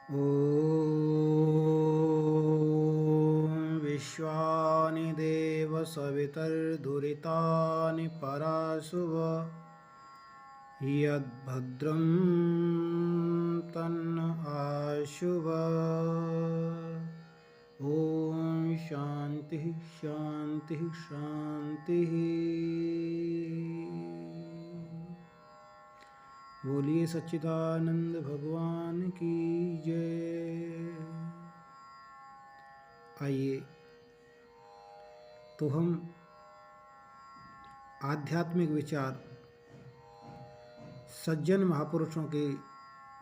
ॐ विश्वानि देव सवितर्दुरितानि पराशुव यद्भद्रं तन्न आशुव। ॐ शांति शांति शांति। बोलिए सच्चिदानंद भगवान की जय। आइए तो हम आध्यात्मिक विचार सज्जन महापुरुषों के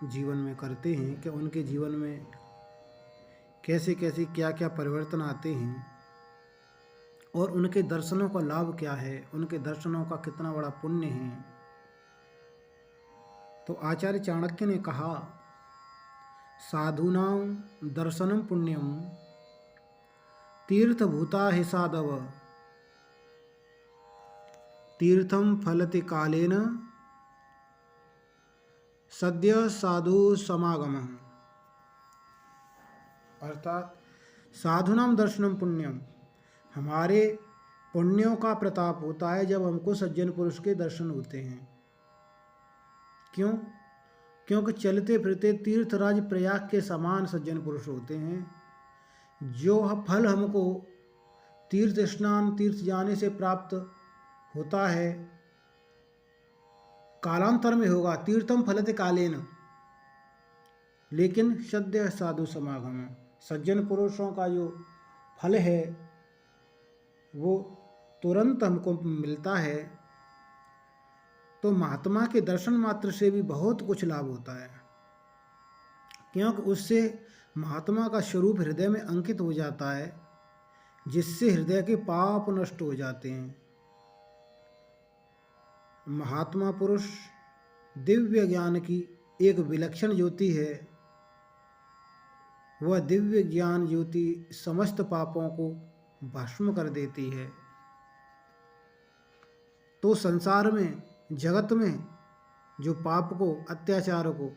जीवन में करते हैं कि उनके जीवन में कैसे कैसे क्या क्या परिवर्तन आते हैं और उनके दर्शनों का लाभ क्या है, उनके दर्शनों का कितना बड़ा पुण्य है। तो आचार्य चाणक्य ने कहा, साधूनां दर्शनम पुण्यम तीर्थभूता हि साधव तीर्थम फलति कालेन सद्य साधु समागम। अर्थात साधुनाम दर्शनम पुण्यम, हमारे पुण्यों का प्रताप होता है जब हमको सज्जन पुरुष के दर्शन होते हैं। क्यों? क्योंकि चलते फिरते तीर्थराज प्रयाग के समान सज्जन पुरुष होते हैं। जो फल हमको तीर्थ स्नान तीर्थ जाने से प्राप्त होता है कालांतर में होगा, तीर्थम फलते कालेन, लेकिन सद्य साधु समागम, सज्जन पुरुषों का जो फल है वो तुरंत हमको मिलता है। तो महात्मा के दर्शन मात्र से भी बहुत कुछ लाभ होता है, क्योंकि उससे महात्मा का स्वरूप हृदय में अंकित हो जाता है, जिससे हृदय के पाप नष्ट हो जाते हैं। महात्मा पुरुष दिव्य ज्ञान की एक विलक्षण ज्योति है। वह दिव्य ज्ञान ज्योति समस्त पापों को भस्म कर देती है। तो संसार में, जगत में जो पाप को, अत्याचार को,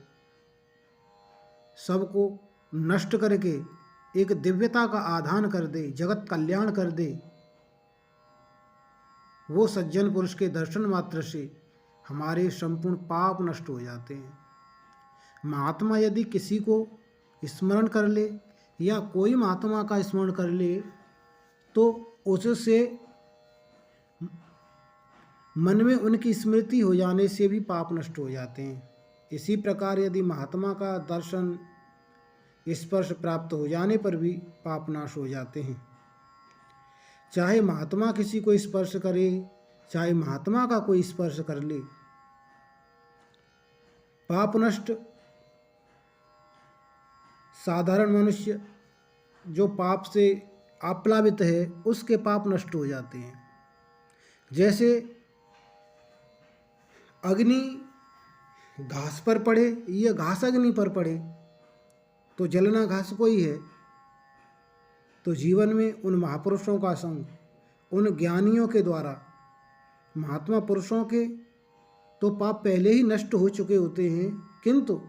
सबको नष्ट करके एक दिव्यता का आधान कर दे, जगत कल्याण कर दे, वो सज्जन पुरुष के दर्शन मात्र से हमारे संपूर्ण पाप नष्ट हो जाते हैं। महात्मा यदि किसी को स्मरण कर ले या कोई महात्मा का स्मरण कर ले तो उससे मन में उनकी स्मृति हो जाने से भी पाप नष्ट हो जाते हैं। इसी प्रकार यदि महात्मा का दर्शन स्पर्श प्राप्त हो जाने पर भी पाप नाश हो जाते हैं। चाहे महात्मा किसी को स्पर्श करे, चाहे महात्मा का कोई स्पर्श कर ले, पाप नष्ट। साधारण मनुष्य जो पाप से आप्लावित है उसके पाप नष्ट हो जाते हैं। जैसे अग्नि घास पर पड़े या घास अग्नि पर पड़े तो जलना घास को ही है। तो जीवन में उन महापुरुषों का संग, उन ज्ञानियों के द्वारा, महात्मा पुरुषों के तो पाप पहले ही नष्ट हो चुके होते हैं, किंतु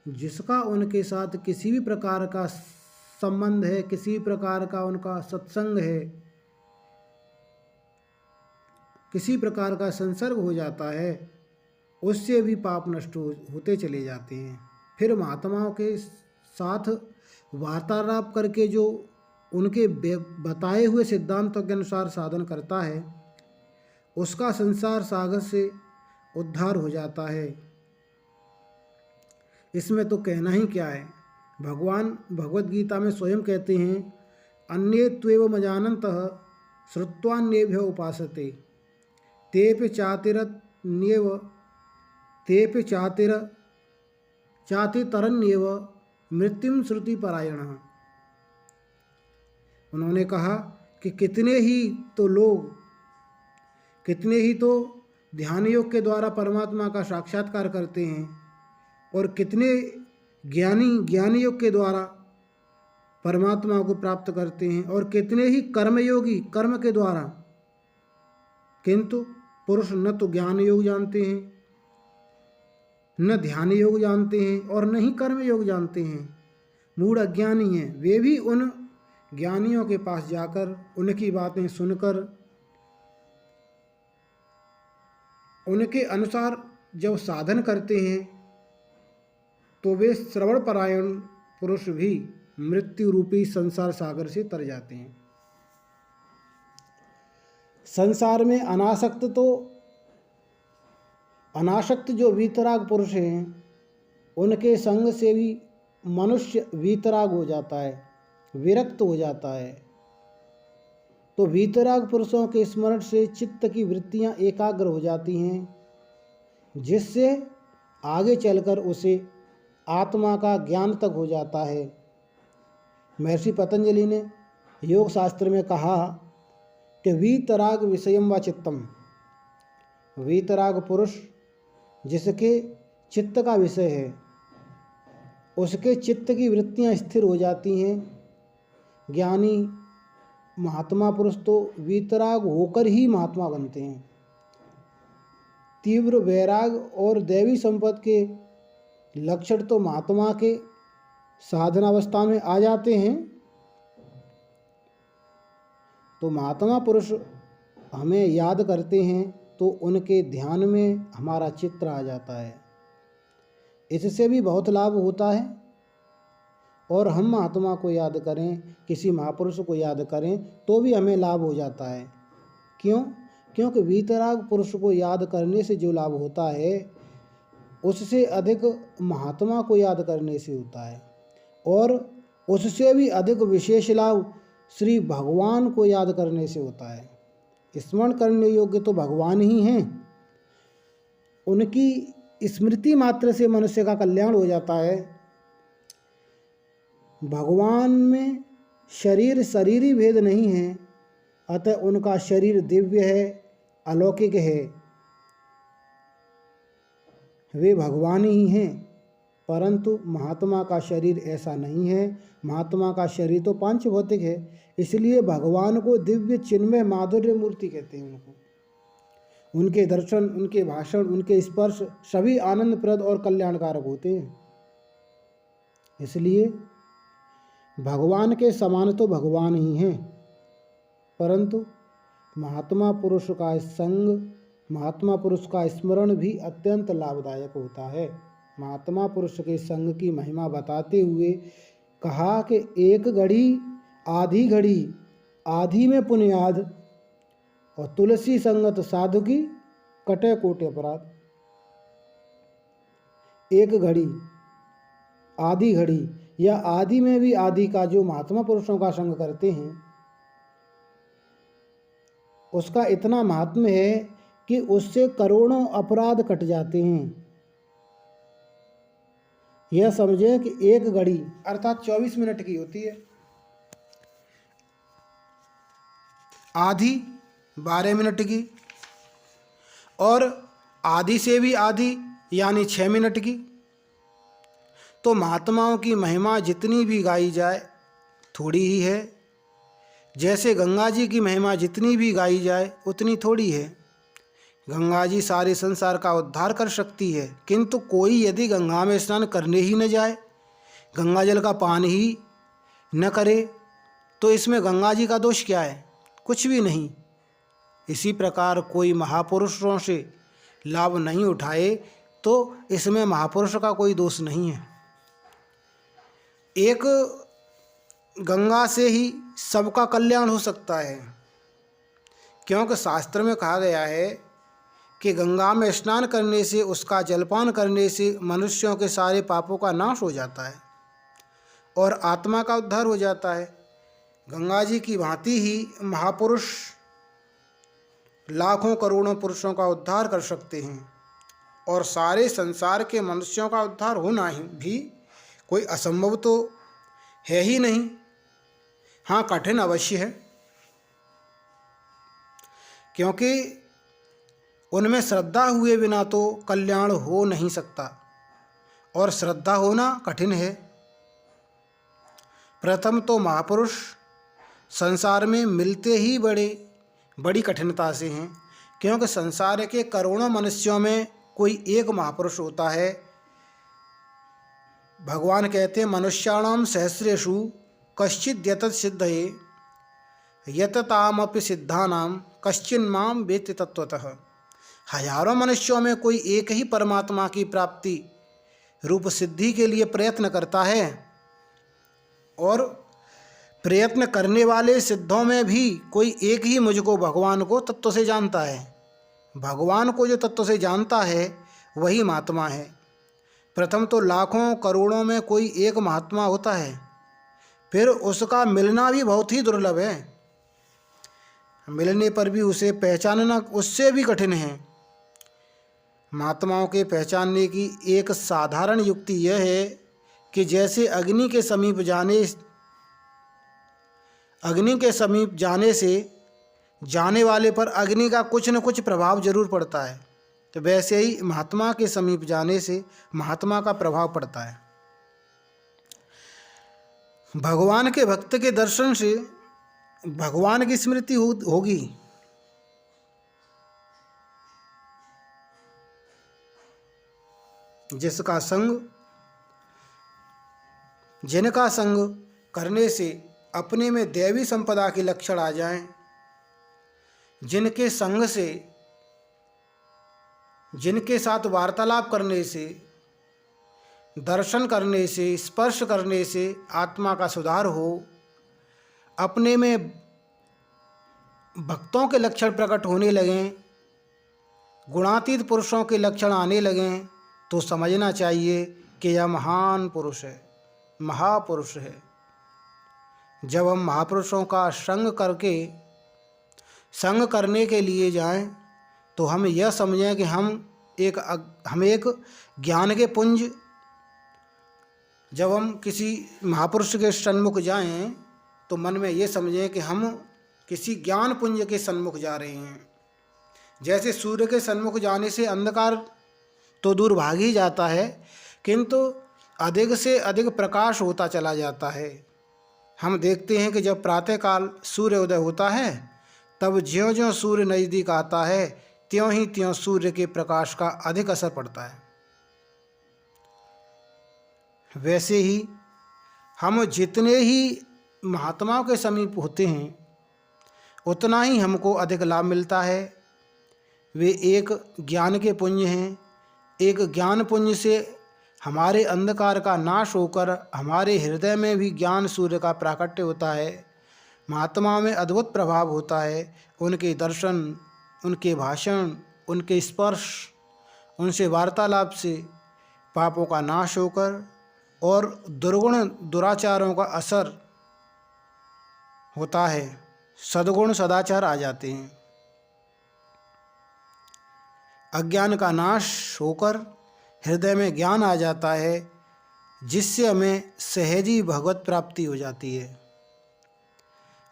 जिसका उनके साथ किसी भी प्रकार का संबंध है, किसी प्रकार का उनका सत्संग है, किसी प्रकार का संसर्ग हो जाता है, उससे भी पाप नष्ट होते चले जाते हैं। फिर महात्माओं के साथ वार्तालाप करके जो उनके बताए हुए सिद्धांतों के अनुसार साधन करता है, उसका संसार सागर से उद्धार हो जाता है। इसमें तो कहना ही क्या है। भगवान भगवद गीता में स्वयं कहते हैं, अन्ये त्वेव मजानन्तः श्रुत्वान्येभ्य उपासते तेपि चातिरन्येव तेपि चातितरन्येव मृत्युम श्रुति परायणः। उन्होंने कहा कि कितने ही तो लोग, कितने ही तो ध्यान योग के द्वारा परमात्मा का साक्षात्कार करते हैं और कितने ज्ञानी योग के द्वारा परमात्मा को प्राप्त करते हैं और कितने ही कर्मयोगी कर्म के द्वारा, किंतु पुरुष न तो ज्ञान योग जानते हैं न ध्यान योग जानते हैं और न ही कर्म योग जानते हैं। मूढ़ अज्ञानी हैं, वे भी उन ज्ञानियों के पास जाकर उनकी बातें सुनकर उनके अनुसार जब साधन करते हैं तो वे श्रवण परायण पुरुष भी मृत्यु रूपी संसार सागर से तर जाते हैं। संसार में अनासक्त जो वीतराग पुरुष हैं, उनके संग से भी मनुष्य वीतराग हो जाता है, विरक्त हो जाता है। तो वीतराग पुरुषों के स्मरण से चित्त की वृत्तियां एकाग्र हो जाती हैं, जिससे आगे चलकर उसे आत्मा का ज्ञान तक हो जाता है। महर्षि पतंजलि ने योग शास्त्र में कहा कि वीतराग विषयम व चित्तम, वीतराग पुरुष जिसके चित्त का विषय है, उसके चित्त की वृत्तियां स्थिर हो जाती हैं। ज्ञानी महात्मा पुरुष तो वीतराग होकर ही महात्मा बनते हैं। तीव्र वैराग और दैवी संपत्ति के लक्षण तो महात्मा के साधनावस्था में आ जाते हैं। तो महात्मा पुरुष हमें याद करते हैं तो उनके ध्यान में हमारा चित्त आ जाता है। इससे भी बहुत लाभ होता है। और हम महात्मा को याद करें, किसी महापुरुष को याद करें तो भी हमें लाभ हो जाता है। क्यों? क्योंकि वीतराग पुरुष को याद करने से जो लाभ होता है, उससे अधिक महात्मा को याद करने से होता है। और उससे भी अधिक विशेष लाभ श्री भगवान को याद करने से होता है। स्मरण करने योग्य तो भगवान ही हैं। उनकी स्मृति मात्र से मनुष्य का कल्याण हो जाता है। भगवान में शरीरी भेद नहीं है, अतः उनका शरीर दिव्य है, अलौकिक है। वे भगवान ही हैं। परंतु महात्मा का शरीर ऐसा नहीं है। महात्मा का शरीर तो पांच भौतिक है। इसलिए भगवान को दिव्य चिन्मय माधुर्य मूर्ति कहते हैं। उनके दर्शन, उनके भाषण, उनके स्पर्श सभी आनंदप्रद और कल्याणकारक होते हैं। इसलिए भगवान के समान तो भगवान ही हैं। परंतु महात्मा पुरुष का संग, महात्मा पुरुष का स्मरण भी अत्यंत लाभदायक होता है। महात्मा पुरुष के संग की महिमा बताते हुए कहा कि एक घड़ी आधी में पुण्याद, और तुलसी संगत साधु की कटे कोटि अपराध। एक घड़ी, आधी घड़ी या आदि में भी आदि का जो महात्मा पुरुषों का संग करते हैं, उसका इतना महात्म्य है कि उससे करोड़ों अपराध कट जाते हैं। यह समझे कि एक घड़ी अर्थात 24 मिनट की होती है, आधी 12 मिनट की, और आधी से भी आधी यानी 6 मिनट की। तो महात्माओं की महिमा जितनी भी गाई जाए थोड़ी ही है। जैसे गंगा जी की महिमा जितनी भी गाई जाए उतनी थोड़ी है। गंगा जी सारे संसार का उद्धार कर सकती है, किंतु कोई यदि गंगा में स्नान करने ही न जाए, गंगा जल का पान ही न करे, तो इसमें गंगा जी का दोष क्या है? कुछ भी नहीं। इसी प्रकार कोई महापुरुषों से लाभ नहीं उठाए तो इसमें महापुरुष का कोई दोष नहीं है। एक गंगा से ही सबका कल्याण हो सकता है, क्योंकि शास्त्र में कहा गया है कि गंगा में स्नान करने से, उसका जलपान करने से मनुष्यों के सारे पापों का नाश हो जाता है और आत्मा का उद्धार हो जाता है। गंगा जी की भांति ही महापुरुष लाखों करोड़ों पुरुषों का उद्धार कर सकते हैं, और सारे संसार के मनुष्यों का उद्धार होना ही भी कोई असंभव तो है ही नहीं। हाँ, कठिन अवश्य है, क्योंकि उनमें श्रद्धा हुए बिना तो कल्याण हो नहीं सकता, और श्रद्धा होना कठिन है। प्रथम तो महापुरुष संसार में मिलते ही बड़ी कठिनता से हैं, क्योंकि संसार के करोड़ों मनुष्यों में कोई एक महापुरुष होता है। भगवान कहते हैं मनुष्याणाम सहस्रेषु कश्चिद् यतत् सिद्धये यततामपि सिद्धानाम कश्चिन्माम वेत्ति तत्वतः। हजारों मनुष्यों में कोई एक ही परमात्मा की प्राप्ति रूप सिद्धि के लिए प्रयत्न करता है, और प्रयत्न करने वाले सिद्धों में भी कोई एक ही मुझको भगवान को तत्व से जानता है। भगवान को जो तत्व से जानता है वही महात्मा है। प्रथम तो लाखों करोड़ों में कोई एक महात्मा होता है, फिर उसका मिलना भी बहुत ही दुर्लभ है। मिलने पर भी उसे पहचानना उससे भी कठिन है। महात्माओं के पहचानने की एक साधारण युक्ति यह है कि जैसे अग्नि के समीप जाने से जाने वाले पर अग्नि का कुछ न कुछ प्रभाव जरूर पड़ता है, तो वैसे ही महात्मा के समीप जाने से महात्मा का प्रभाव पड़ता है। भगवान के भक्त के दर्शन से भगवान की स्मृति होगी। जिनका संग करने से अपने में दैवी संपदा के लक्षण आ जाएं, जिनके संग से, जिनके साथ वार्तालाप करने से, दर्शन करने से, स्पर्श करने से आत्मा का सुधार हो, अपने में भक्तों के लक्षण प्रकट होने लगें, गुणातीत पुरुषों के लक्षण आने लगें, तो समझना चाहिए कि यह महान पुरुष है, महापुरुष है। जब हम महापुरुषों का संग करने के लिए जाएं, तो हम यह समझें कि हम एक ज्ञान के पुंज, जब हम किसी महापुरुष के सन्मुख जाएं तो मन में ये समझें कि हम किसी ज्ञान पुंज के सन्मुख जा रहे हैं। जैसे सूर्य के सन्मुख जाने से अंधकार तो दूर भाग ही जाता है, किंतु अधिक से अधिक प्रकाश होता चला जाता है। हम देखते हैं कि जब प्रातःकाल सूर्योदय होता है, तब ज्यों-ज्यों सूर्य नज़दीक आता है, त्यों ही त्यों सूर्य के प्रकाश का अधिक असर पड़ता है। वैसे ही हम जितने ही महात्माओं के समीप होते हैं, उतना ही हमको अधिक लाभ मिलता है। वे एक ज्ञान के पुंज हैं। एक ज्ञान पुंज से हमारे अंधकार का नाश होकर हमारे हृदय में भी ज्ञान सूर्य का प्राकट्य होता है। महात्माओं में अद्भुत प्रभाव होता है। उनके दर्शन, उनके भाषण, उनके स्पर्श, उनसे वार्तालाप से पापों का नाश होकर और दुर्गुण दुराचारों का असर होता है, सद्गुण सदाचार आ जाते हैं। अज्ञान का नाश होकर हृदय में ज्ञान आ जाता है, जिससे हमें सहजी भगवत प्राप्ति हो जाती है।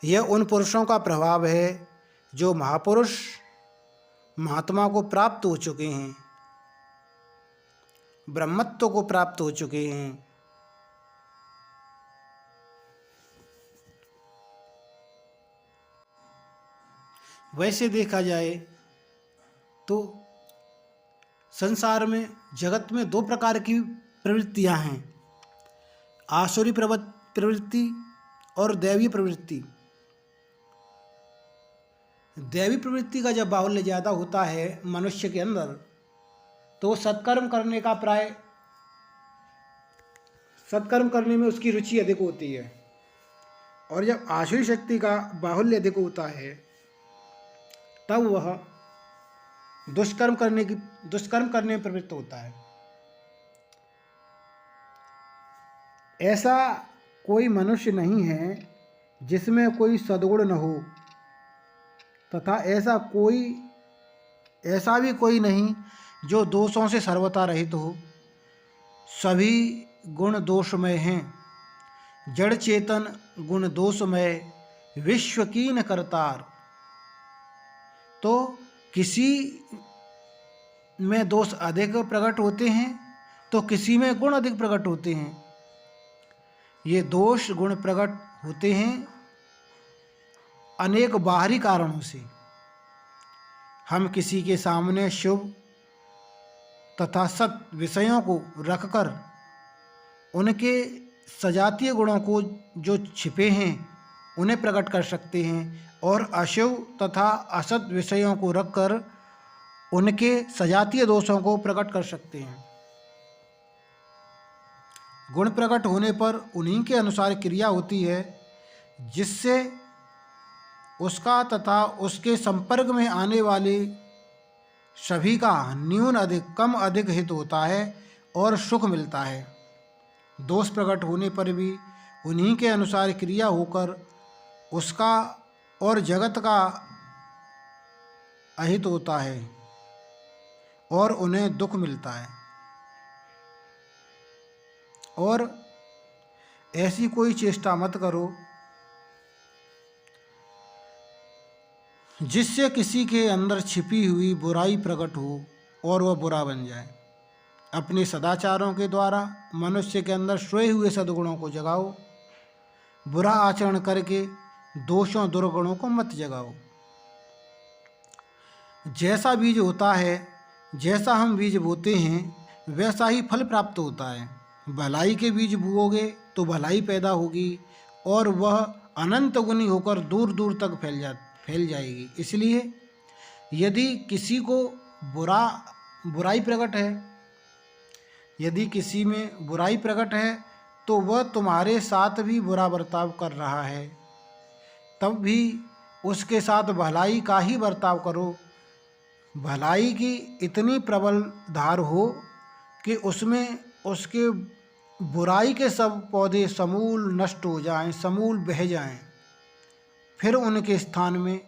यह उन पुरुषों का प्रभाव है जो महापुरुष महात्मा को प्राप्त हो चुके हैं, ब्रह्मत्व को प्राप्त हो चुके हैं। वैसे देखा जाए तो संसार में, जगत में दो प्रकार की प्रवृत्तियां हैं, आसुरी प्रवृत्ति और दैवी प्रवृत्ति। दैवी प्रवृत्ति का जब बाहुल्य ज़्यादा होता है मनुष्य के अंदर, तो सत्कर्म करने का सत्कर्म करने में उसकी रुचि अधिक होती है। और जब आसुरी शक्ति का बाहुल्य अधिक होता है, तब वह दुष्कर्म करने में प्रवृत्त होता है। ऐसा कोई मनुष्य नहीं है जिसमें कोई सद्गुण न हो, तथा ऐसा भी कोई नहीं जो दोषों से सर्वथा रहित हो। सभी गुण दोषमय हैं। जड़ चेतन गुण दोषमय, विश्व कीन करतार। तो किसी में दोष अधिक प्रकट होते हैं तो किसी में गुण अधिक प्रकट होते हैं। ये दोष गुण प्रकट होते हैं अनेक बाहरी कारणों से। हम किसी के सामने शुभ तथा सत विषयों को रखकर उनके सजातीय गुणों को जो छिपे हैं उन्हें प्रकट कर सकते हैं, और अशिव तथा असत विषयों को रखकर उनके सजातीय दोषों को प्रकट कर सकते हैं। गुण प्रकट होने पर उन्हीं के अनुसार क्रिया होती है, जिससे उसका तथा उसके संपर्क में आने वाले सभी का न्यून अधिक कम अधिक हित होता है और सुख मिलता है। दोष प्रकट होने पर भी उन्हीं के अनुसार क्रिया होकर उसका और जगत का अहित होता है और उन्हें दुख मिलता है। और ऐसी कोई चेष्टा मत करो जिससे किसी के अंदर छिपी हुई बुराई प्रकट हो और वह बुरा बन जाए। अपने सदाचारों के द्वारा मनुष्य के अंदर सोए हुए सद्गुणों को जगाओ। बुरा आचरण करके दोषों दुर्गुणों को मत जगाओ। जैसा बीज होता है, जैसा हम बीज बोते हैं वैसा ही फल प्राप्त होता है। भलाई के बीज बोओगे तो भलाई पैदा होगी और वह अनंत गुनी होकर दूर दूर तक फैल जाएगी। इसलिए यदि किसी को बुराई प्रकट है, यदि किसी में बुराई प्रकट है तो वह तुम्हारे साथ भी बुरा बर्ताव कर रहा है, तब भी उसके साथ भलाई का ही बर्ताव करो। भलाई की इतनी प्रबल धार हो कि उसमें उसके बुराई के सब पौधे समूल नष्ट हो जाएं, समूल बह जाएं। फिर उनके स्थान में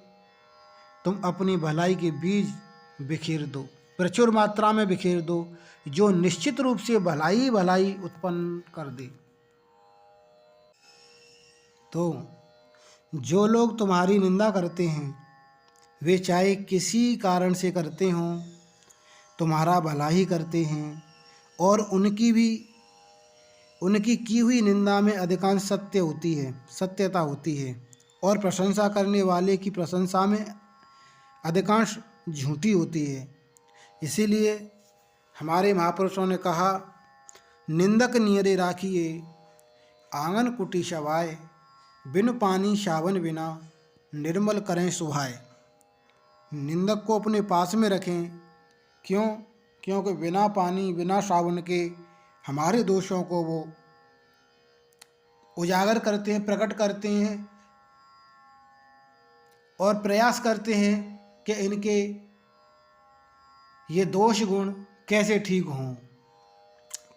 तुम अपनी भलाई के बीज बिखेर दो, प्रचुर मात्रा में बिखेर दो, जो निश्चित रूप से भलाई भलाई उत्पन्न कर दे। तो जो लोग तुम्हारी निंदा करते हैं वे चाहे किसी कारण से करते हों, तुम्हारा भला ही करते हैं, और उनकी की हुई निंदा में अधिकांश सत्यता होती है, और प्रशंसा करने वाले की प्रशंसा में अधिकांश झूठी होती है। इसीलिए हमारे महापुरुषों ने कहा, निंदक नियरे राखिए आंगन कुटी शवाए, बिन पानी सावन बिना निर्मल करें सुहाए। निंदक को अपने पास में रखें। क्योंकि बिना पानी बिना सावन के हमारे दोषों को वो उजागर करते हैं, प्रकट करते हैं और प्रयास करते हैं कि इनके ये दोष गुण कैसे ठीक हों।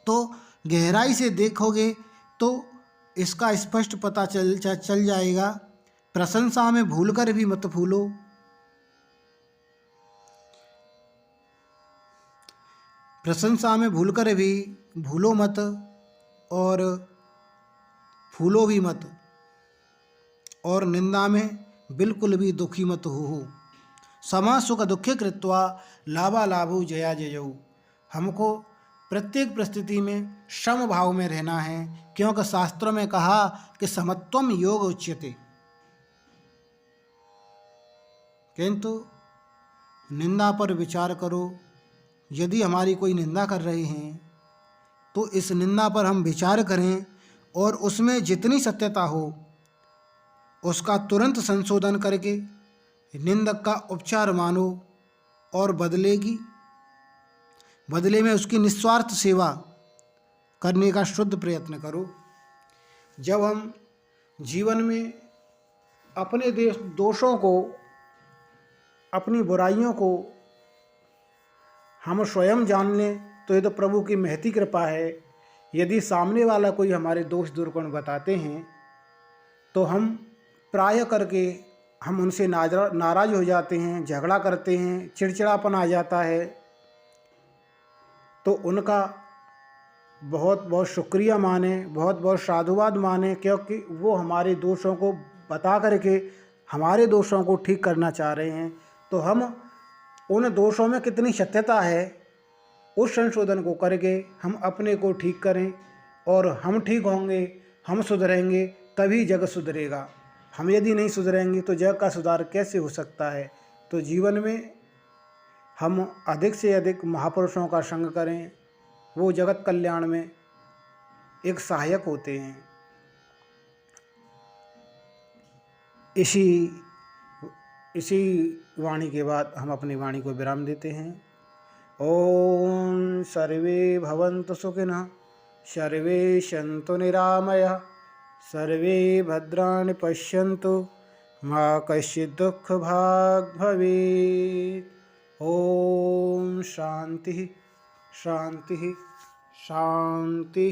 तो गहराई से देखोगे तो इसका स्पष्ट पता चल जाएगा। प्रशंसा में भूलकर भी मत फूलो। प्रशंसा में भूलकर भी भूलो मत और फूलो भी मत, और निंदा में बिल्कुल भी दुखी मत हो। समा सुख दुखे कृत्वा लाभा लाभो जया जयऊ। हमको प्रत्येक परिस्थिति में सम भाव में रहना है, क्योंकि शास्त्रों में कहा कि समत्वम योग उच्यते। किंतु निंदा पर विचार करो। यदि हमारी कोई निंदा कर रहे हैं तो इस निंदा पर हम विचार करें और उसमें जितनी सत्यता हो उसका तुरंत संशोधन करके निंदक का उपचार मानो और बदले में उसकी निस्वार्थ सेवा करने का शुद्ध प्रयत्न करो। जब हम जीवन में अपने दोषों को, अपनी बुराइयों को हम स्वयं जान लें तो ये तो प्रभु की महती कृपा है। यदि सामने वाला कोई हमारे दोष दुर्गुण बताते हैं तो हम प्राय करके हम उनसे नाराज़ हो जाते हैं, झगड़ा करते हैं, चिड़चिड़ापन आ जाता है। तो उनका बहुत बहुत शुक्रिया माने, बहुत बहुत साधुवाद माने, क्योंकि वो हमारे दोषों को बता करके हमारे दोषों को ठीक करना चाह रहे हैं। तो हम उन दोषों में कितनी सत्यता है उस संशोधन को करके हम अपने को ठीक करें, और हम ठीक होंगे, हम सुधरेंगे तभी जग सुधरेगा। हम यदि नहीं सुधरेंगे तो जग का सुधार कैसे हो सकता है। तो जीवन में हम अधिक से अधिक महापुरुषों का संग करें। वो जगत कल्याण में एक सहायक होते हैं। इसी वाणी के बाद हम अपनी वाणी को विराम देते हैं। ओम सर्वे भवन्तु सुखिनः, सर्वे सन्तु निरामयः, सर्वे भद्राणि पश्यन्तु, मा कश्चित् दुःखभाग् भवेत्। ओम शांति शांति शांति।